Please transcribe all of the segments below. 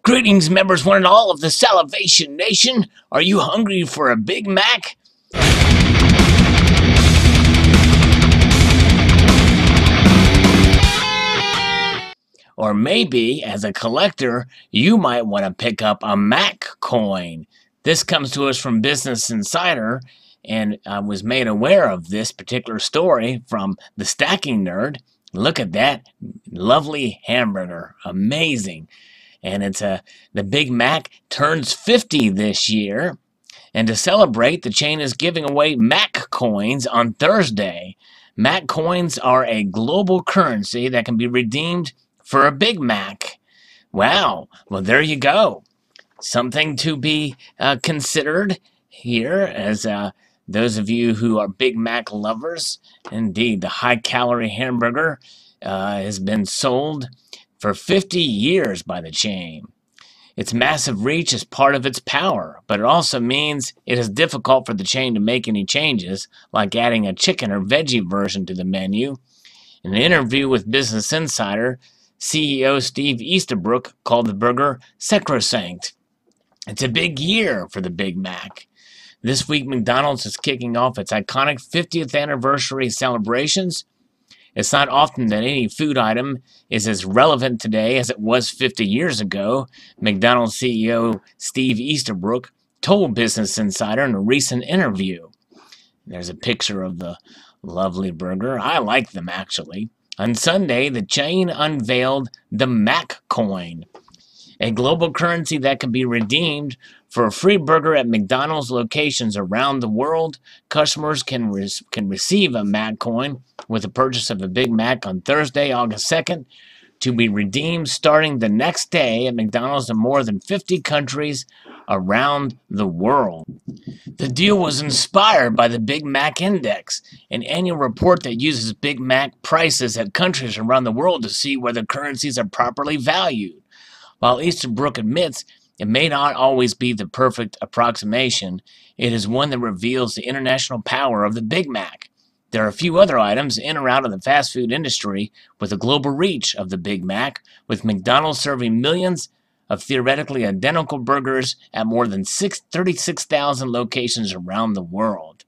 Greetings, members one and all of the Salivation Nation. Are you hungry for a Big Mac? Or maybe, as a collector, you might want to pick up a MacCoin. This comes to us from Business Insider, and I was made aware of this particular story from the Stacking Nerd. Look at that lovely hamburger. Amazing. And it's the Big Mac turns 50 this year. And to celebrate, the chain is giving away MacCoins on Thursday. MacCoins are a global currency that can be redeemed for a Big Mac. Wow. Well, there you go. Something to be considered here as those of you who are Big Mac lovers. Indeed, the high-calorie hamburger has been sold for 50 years by the chain. Its massive reach is part of its power, but it also means it is difficult for the chain to make any changes, like adding a chicken or veggie version to the menu. In an interview with Business Insider, CEO Steve Easterbrook called the burger sacrosanct. It's a big year for the Big Mac. This week, McDonald's is kicking off its iconic 50th anniversary celebrations. It's not often that any food item is as relevant today as it was 50 years ago, McDonald's CEO Steve Easterbrook told Business Insider in a recent interview. There's a picture of the lovely burger. I like them, actually. On Sunday, the chain unveiled the MacCoin, a global currency that can be redeemed for a free burger at McDonald's locations around the world. Customers can receive a MacCoin with the purchase of a Big Mac on Thursday, August 2nd, to be redeemed starting the next day at McDonald's in more than 50 countries around the world. The deal was inspired by the Big Mac Index, an annual report that uses Big Mac prices at countries around the world to see whether currencies are properly valued. While Easterbrook admits it may not always be the perfect approximation, it is one that reveals the international power of the Big Mac. There are a few other items in or out of the fast food industry with the global reach of the Big Mac, with McDonald's serving millions of theoretically identical burgers at more than 36,000 locations around the world.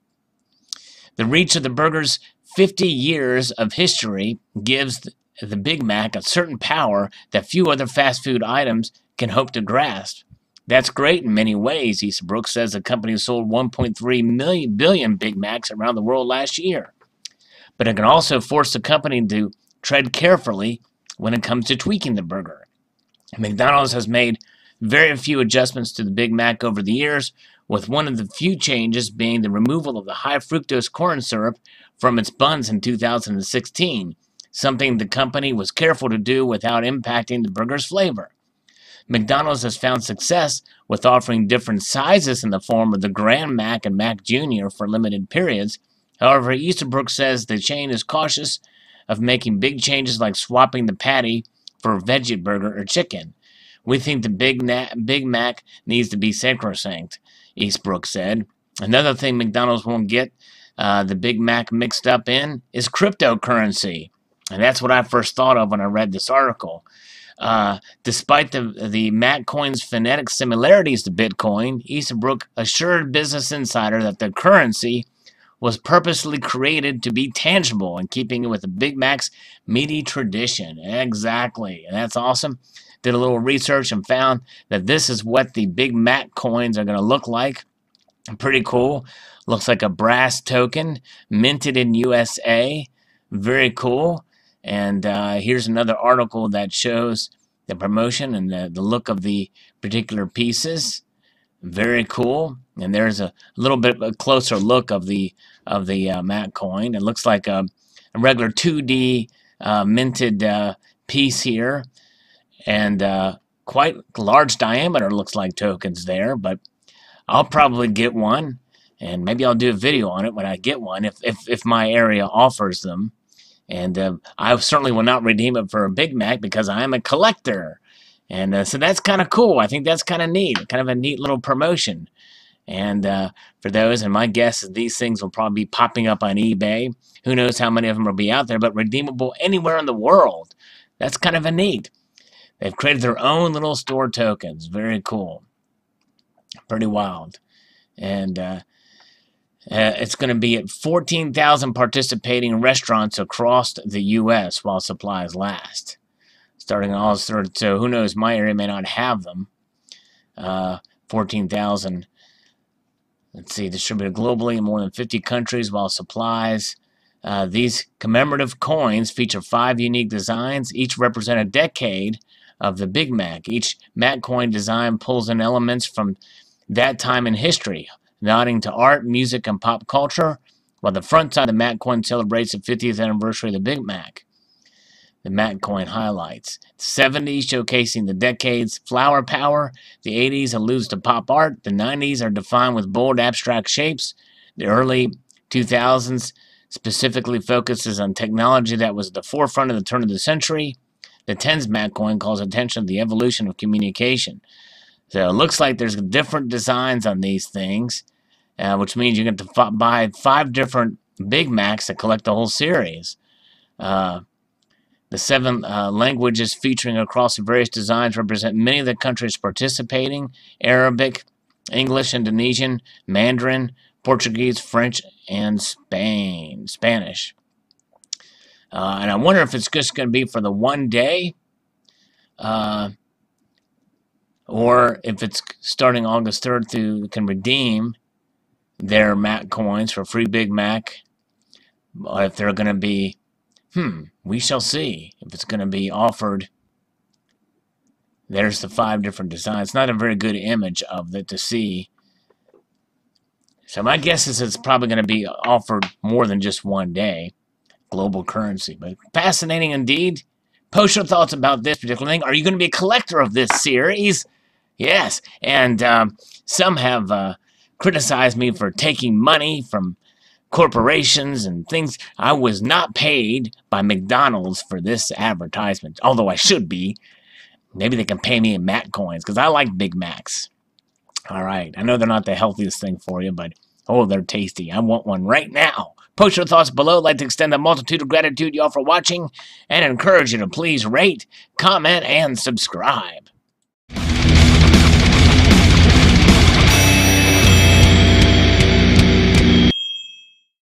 The reach of the burger's 50 years of history gives the Big Mac a certain power that few other fast food items can hope to grasp. That's great in many ways, Easterbrook says the company sold 1.3 billion Big Macs around the world last year. But it can also force the company to tread carefully when it comes to tweaking the burger. McDonald's has made very few adjustments to the Big Mac over the years, with one of the few changes being the removal of the high fructose corn syrup from its buns in 2016, something the company was careful to do without impacting the burger's flavor. McDonald's has found success with offering different sizes in the form of the Grand Mac and Mac Jr. for limited periods. However, Easterbrook says the chain is cautious of making big changes like swapping the patty for a veggie burger or chicken. We think the Big Mac needs to be sacrosanct, Easterbrook said. Another thing McDonald's won't get the Big Mac mixed up in is cryptocurrency. And that's what I first thought of when I read this article. Despite the MacCoin's phonetic similarities to Bitcoin, Easterbrook assured Business Insider that the currency was purposely created to be tangible in keeping it with the Big Mac's meaty tradition. Exactly. And that's awesome. Did a little research and found that this is what the Big Mac coins are going to look like. Pretty cool. Looks like a brass token, minted in USA. Very cool. And here's another article that shows the promotion and the look of the particular pieces. Very cool. And there's a little bit of a closer look of the MacCoin. It looks like a regular 2D minted piece here, and quite large diameter looks like tokens there. But I'll probably get one, and maybe I'll do a video on it when I get one if my area offers them. And I certainly will not redeem it for a Big Mac because I am a collector. And so that's kind of cool. I think that's kind of neat, kind of a neat little promotion. And for those, and my guess is these things will probably be popping up on eBay. Who knows how many of them will be out there, but redeemable anywhere in the world. That's kind of a neat. They've created their own little store tokens. Very cool. Pretty wild. And it's going to be at 14,000 participating restaurants across the U.S. while supplies last. Starting on August 3rd. So who knows? My area may not have them. 14,000. Let's see. Distributed globally in more than 50 countries while supplies. These commemorative coins feature 5 unique designs. Each represent a decade of the Big Mac. Each MacCoin design pulls in elements from that time in history, nodding to art, music, and pop culture, while the front side of the MacCoin celebrates the 50th anniversary of the Big Mac. The MacCoin highlights: 70s showcasing the decade's flower power, the 80s alludes to pop art, the 90s are defined with bold abstract shapes, the early 2000s specifically focuses on technology that was at the forefront of the turn of the century. The 10s MacCoin calls attention to the evolution of communication. So it looks like there's different designs on these things, which means you get to buy 5 different Big Macs to collect the whole series. The 7 languages featuring across the various designs represent many of the countries participating: Arabic, English, Indonesian, Mandarin, Portuguese, French, and Spanish. And I wonder if it's just going to be for the one day, or if it's starting August 3rd through can redeem their Mac coins for free Big Mac. If they're going to be, we shall see if it's going to be offered. There's the 5 different designs. It's not a very good image of it to see. So my guess is it's probably going to be offered more than just one day. Global currency. But fascinating indeed. Post your thoughts about this particular thing. Are you going to be a collector of this series? Yes. And some have criticized me for taking money from corporations and things. I was not paid by McDonald's for this advertisement, although I should be. Maybe they can pay me in Mac coins, because I like Big Macs. All right. I know they're not the healthiest thing for you, but, oh, they're tasty. I want one right now. Post your thoughts below. I'd like to extend a multitude of gratitude to y'all for watching and encourage you to please rate, comment, and subscribe.